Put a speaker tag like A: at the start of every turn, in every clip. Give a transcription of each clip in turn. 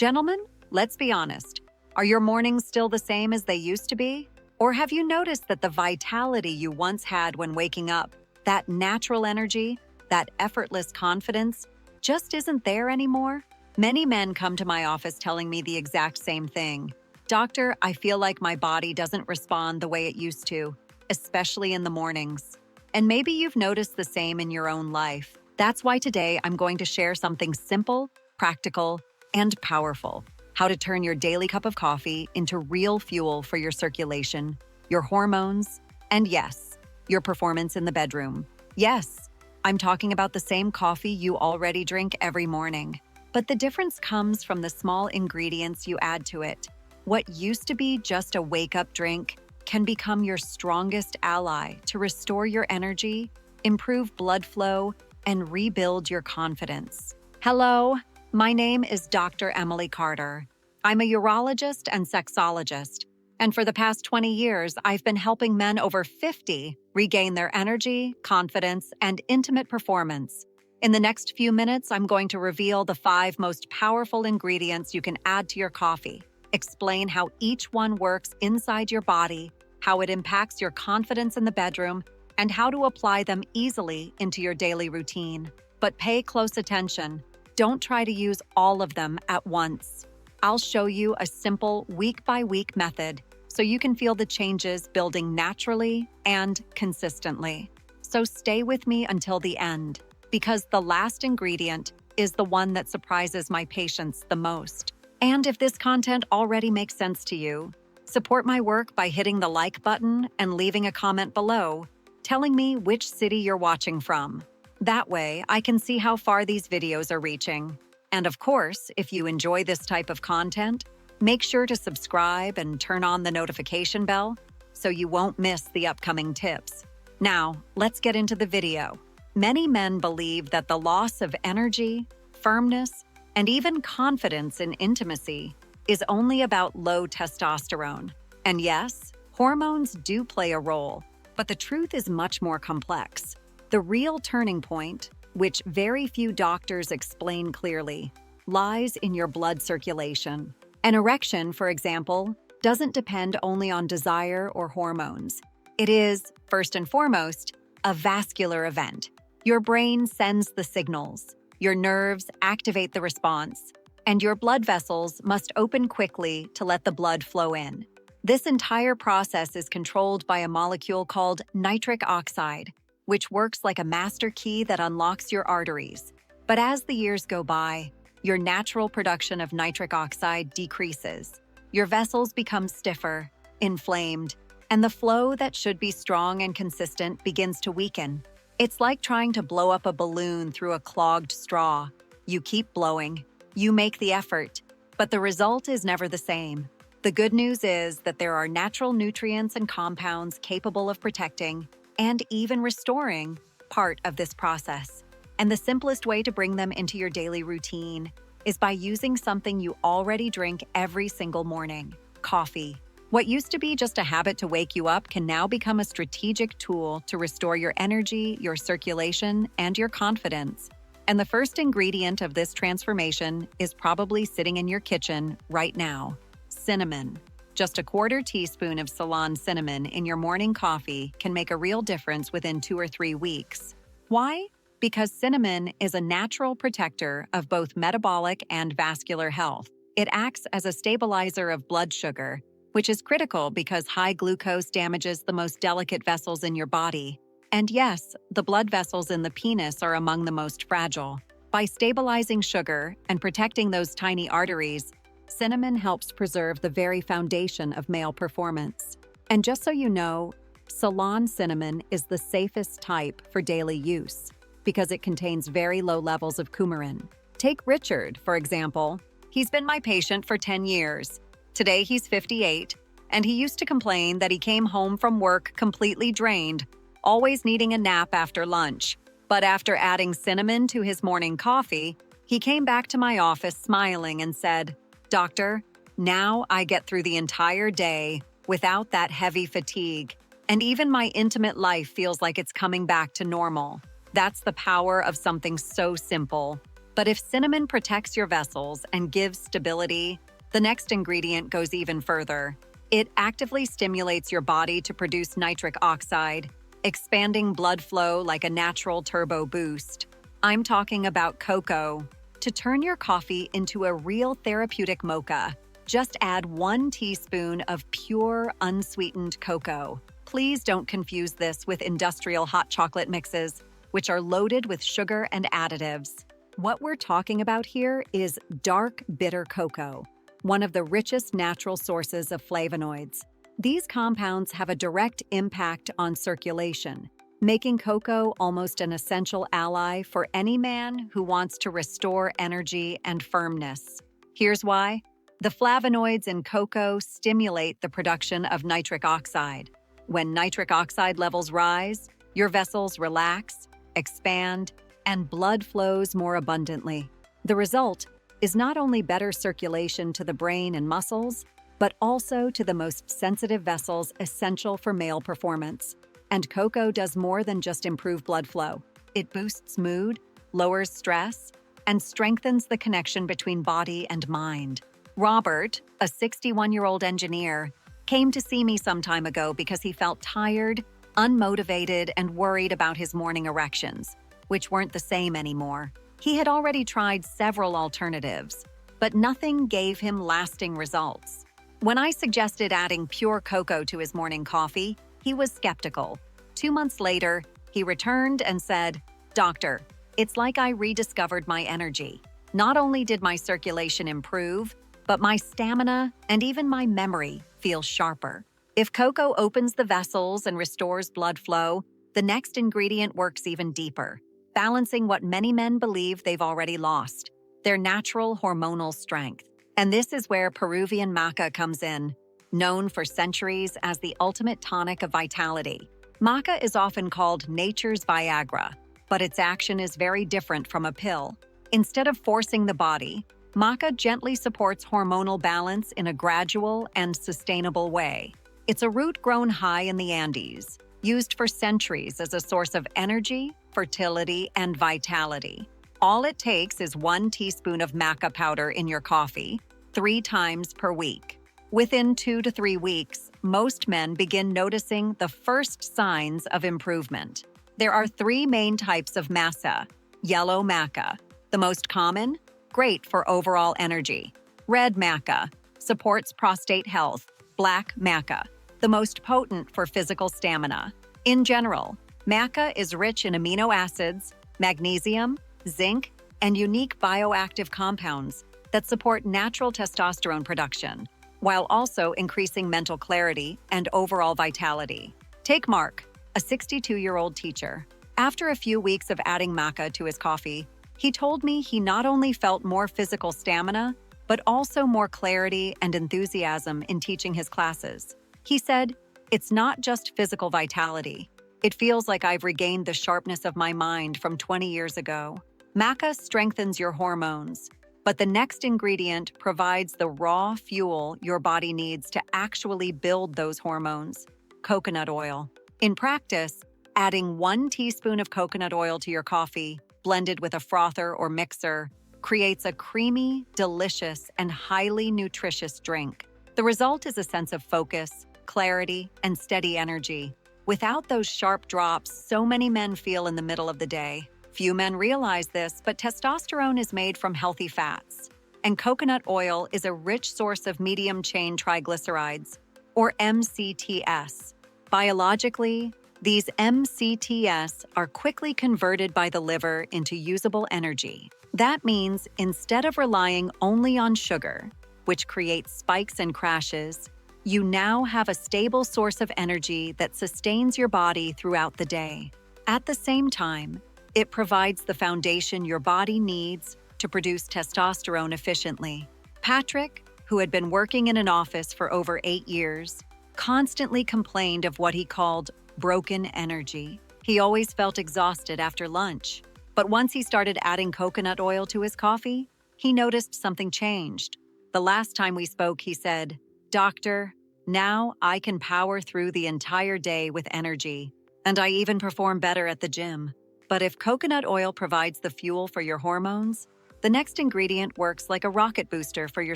A: Gentlemen, let's be honest. Are your mornings still the same as they used to be? Or have you noticed that the vitality you once had when waking up, that natural energy, that effortless confidence, just isn't there anymore? Many men come to my office telling me the exact same thing. Doctor, I feel like my body doesn't respond the way it used to, especially in the mornings. And maybe you've noticed the same in your own life. That's why today I'm going to share something simple, practical, and powerful. How to turn your daily cup of coffee into real fuel for your circulation, your hormones, and yes, your performance in the bedroom. Yes, I'm talking about the same coffee you already drink every morning. But the difference comes from the small ingredients you add to it. What used to be just a wake-up drink can become your strongest ally to restore your energy, improve blood flow, and rebuild your confidence. Hello, my name is Dr. Emily Carter. I'm a urologist and sexologist, and for the past 20 years, I've been helping men over 50 regain their energy, confidence, and intimate performance. In the next few minutes, I'm going to reveal the 5 most powerful ingredients you can add to your coffee, explain how each one works inside your body, how it impacts your confidence in the bedroom, and how to apply them easily into your daily routine. But pay close attention. Don't try to use all of them at once. I'll show you a simple week-by-week method so you can feel the changes building naturally and consistently. So stay with me until the end, because the last ingredient is the one that surprises my patients the most. And if this content already makes sense to you, support my work by hitting the like button and leaving a comment below, telling me which city you're watching from. That way, I can see how far these videos are reaching. And of course, if you enjoy this type of content, make sure to subscribe and turn on the notification bell so you won't miss the upcoming tips. Now, let's get into the video. Many men believe that the loss of energy, firmness, and even confidence in intimacy is only about low testosterone. And yes, hormones do play a role, but the truth is much more complex. The real turning point, which very few doctors explain clearly, lies in your blood circulation. An erection, for example, doesn't depend only on desire or hormones. It is, first and foremost, a vascular event. Your brain sends the signals, your nerves activate the response, and your blood vessels must open quickly to let the blood flow in. This entire process is controlled by a molecule called nitric oxide, which works like a master key that unlocks your arteries. But as the years go by, your natural production of nitric oxide decreases. Your vessels become stiffer, inflamed, and the flow that should be strong and consistent begins to weaken. It's like trying to blow up a balloon through a clogged straw. You keep blowing, you make the effort, but the result is never the same. The good news is that there are natural nutrients and compounds capable of protecting and even restoring part of this process. And the simplest way to bring them into your daily routine is by using something you already drink every single morning: coffee. What used to be just a habit to wake you up can now become a strategic tool to restore your energy, your circulation, and your confidence. And the first ingredient of this transformation is probably sitting in your kitchen right now: cinnamon. Just a quarter teaspoon of Ceylon cinnamon in your morning coffee can make a real difference within 2 or 3 weeks. Why? Because cinnamon is a natural protector of both metabolic and vascular health. It acts as a stabilizer of blood sugar, which is critical because high glucose damages the most delicate vessels in your body. And yes, the blood vessels in the penis are among the most fragile. By stabilizing sugar and protecting those tiny arteries, cinnamon helps preserve the very foundation of male performance. And just so you know, Ceylon cinnamon is the safest type for daily use because it contains very low levels of coumarin. Take Richard, for example. He's been my patient for 10 years. Today he's 58, and he used to complain that he came home from work completely drained, always needing a nap after lunch. But after adding cinnamon to his morning coffee, he came back to my office smiling and said, "Doctor, now I get through the entire day without that heavy fatigue, and even my intimate life feels like it's coming back to normal." That's the power of something so simple. But if cinnamon protects your vessels and gives stability, the next ingredient goes even further. It actively stimulates your body to produce nitric oxide, expanding blood flow like a natural turbo boost. I'm talking about cocoa. To turn your coffee into a real therapeutic mocha, just add 1 teaspoon of pure, unsweetened cocoa. Please don't confuse this with industrial hot chocolate mixes, which are loaded with sugar and additives. What we're talking about here is dark, bitter cocoa, one of the richest natural sources of flavonoids. These compounds have a direct impact on circulation, making cocoa almost an essential ally for any man who wants to restore energy and firmness. Here's why. The flavonoids in cocoa stimulate the production of nitric oxide. When nitric oxide levels rise, your vessels relax, expand, and blood flows more abundantly. The result is not only better circulation to the brain and muscles, but also to the most sensitive vessels essential for male performance. And cocoa does more than just improve blood flow. It boosts mood, lowers stress, and strengthens the connection between body and mind. Robert, a 61-year-old engineer, came to see me some time ago because he felt tired, unmotivated, and worried about his morning erections, which weren't the same anymore. He had already tried several alternatives, but nothing gave him lasting results. When I suggested adding pure cocoa to his morning coffee, he was skeptical. 2 months later, he returned and said, "Doctor, it's like I rediscovered my energy. Not only did my circulation improve, but my stamina and even my memory feel sharper." If cocoa opens the vessels and restores blood flow, the next ingredient works even deeper, balancing what many men believe they've already lost, their natural hormonal strength. And this is where Peruvian maca comes in, known for centuries as the ultimate tonic of vitality. Maca is often called nature's Viagra, but its action is very different from a pill. Instead of forcing the body, maca gently supports hormonal balance in a gradual and sustainable way. It's a root grown high in the Andes, used for centuries as a source of energy, fertility, and vitality. All it takes is 1 teaspoon of maca powder in your coffee, 3 times per week. Within 2 to 3 weeks, most men begin noticing the first signs of improvement. There are 3 main types of masa. Yellow maca, the most common, great for overall energy. Red maca, supports prostate health. Black maca, the most potent for physical stamina. In general, maca is rich in amino acids, magnesium, zinc, and unique bioactive compounds that support natural testosterone production, while also increasing mental clarity and overall vitality. Take Mark, a 62-year-old teacher. After a few weeks of adding maca to his coffee, he told me he not only felt more physical stamina, but also more clarity and enthusiasm in teaching his classes. He said, "It's not just physical vitality. It feels like I've regained the sharpness of my mind from 20 years ago." Maca strengthens your hormones, but the next ingredient provides the raw fuel your body needs to actually build those hormones: coconut oil. In practice, adding 1 teaspoon of coconut oil to your coffee, blended with a frother or mixer, creates a creamy, delicious, and highly nutritious drink. The result is a sense of focus, clarity, and steady energy. Without those sharp drops so many men feel in the middle of the day. Few men realize this, but testosterone is made from healthy fats, and coconut oil is a rich source of medium-chain triglycerides, or MCTs. Biologically, these MCTs are quickly converted by the liver into usable energy. That means instead of relying only on sugar, which creates spikes and crashes, you now have a stable source of energy that sustains your body throughout the day. At the same time, it provides the foundation your body needs to produce testosterone efficiently. Patrick, who had been working in an office for over 8 years, constantly complained of what he called broken energy. He always felt exhausted after lunch. But once he started adding coconut oil to his coffee, he noticed something changed. The last time we spoke, he said, "Doctor, now I can power through the entire day with energy, and I even perform better at the gym." But if coconut oil provides the fuel for your hormones, The next ingredient works like a rocket booster for your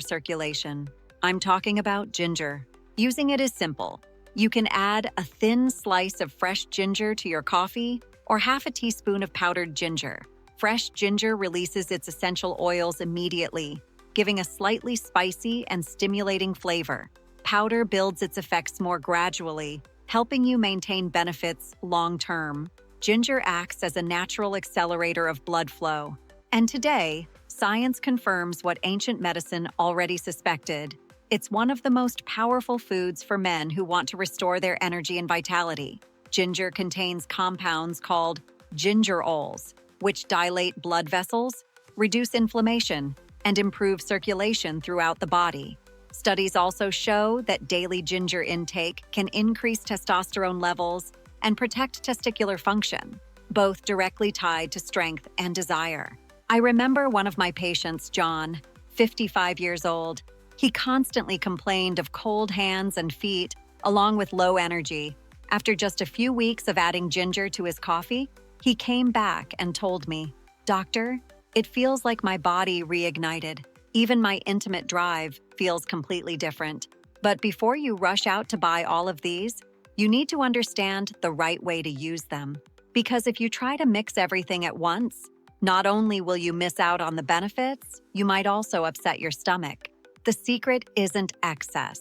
A: circulation. I'm talking about ginger. Using it is simple. You can add a thin slice of fresh ginger to your coffee or half a teaspoon of powdered ginger. Fresh ginger releases its essential oils immediately, giving a slightly spicy and stimulating flavor. Powder builds its effects more gradually, helping you maintain benefits long-term. Ginger acts as a natural accelerator of blood flow. And today, science confirms what ancient medicine already suspected. It's one of the most powerful foods for men who want to restore their energy and vitality. Ginger contains compounds called gingerols, which dilate blood vessels, reduce inflammation, and improve circulation throughout the body. Studies also show that daily ginger intake can increase testosterone levels and protect testicular function, both directly tied to strength and desire. I remember one of my patients, John, 55 years old. He constantly complained of cold hands and feet, along with low energy. After just a few weeks of adding ginger to his coffee, he came back and told me, "Doctor, it feels like my body reignited. Even my intimate drive feels completely different." But before you rush out to buy all of these, you need to understand the right way to use them. Because if you try to mix everything at once, not only will you miss out on the benefits, you might also upset your stomach. The secret isn't excess.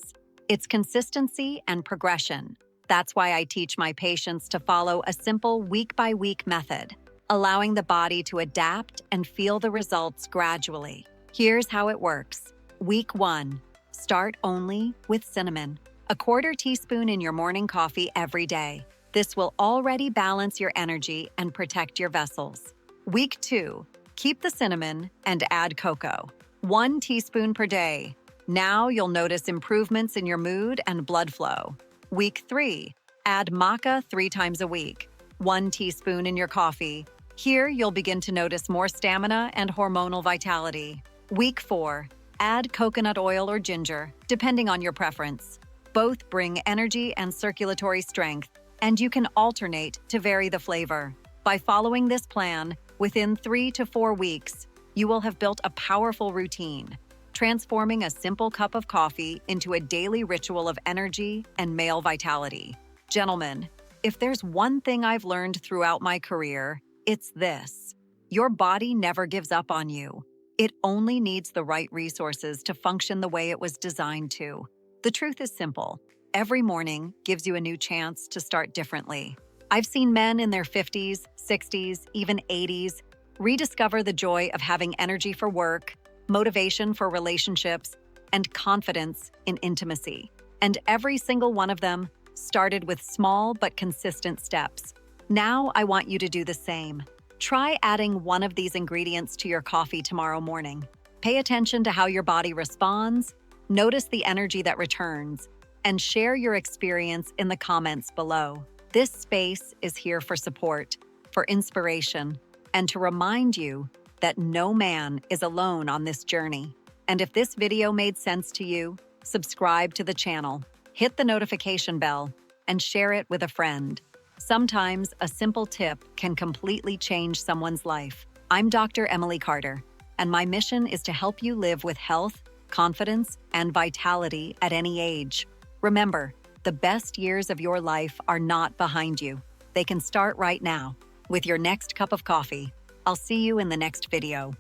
A: It's consistency and progression. That's why I teach my patients to follow a simple week-by-week method, allowing the body to adapt and feel the results gradually. Here's how it works. Week 1. Start only with cinnamon. A quarter teaspoon in your morning coffee every day. This will already balance your energy and protect your vessels. Week 2. Keep the cinnamon and add cocoa. 1 teaspoon per day. Now you'll notice improvements in your mood and blood flow. Week 3. Add maca 3 times a week. 1 teaspoon in your coffee. Here you'll begin to notice more stamina and hormonal vitality. Week 4. Add coconut oil or ginger, depending on your preference. Both bring energy and circulatory strength, and you can alternate to vary the flavor. By following this plan, within 3 to 4 weeks, you will have built a powerful routine, transforming a simple cup of coffee into a daily ritual of energy and male vitality. Gentlemen, if there's one thing I've learned throughout my career, it's this: your body never gives up on you. It only needs the right resources to function the way it was designed to. The truth is simple. Every morning gives you a new chance to start differently. I've seen men in their 50s, 60s, even 80s rediscover the joy of having energy for work, motivation for relationships, and confidence in intimacy. And every single one of them started with small but consistent steps. Now I want you to do the same. Try adding one of these ingredients to your coffee tomorrow morning. Pay attention to how your body responds, notice the energy that returns, and share your experience in the comments below. This space is here for support, for inspiration, and to remind you that no man is alone on this journey. And if this video made sense to you, subscribe to the channel, hit the notification bell, and share it with a friend. Sometimes a simple tip can completely change someone's life. I'm Dr. Emily Carter, and my mission is to help you live with health, confidence, and vitality at any age. Remember, the best years of your life are not behind you. They can start right now, with your next cup of coffee. I'll see you in the next video.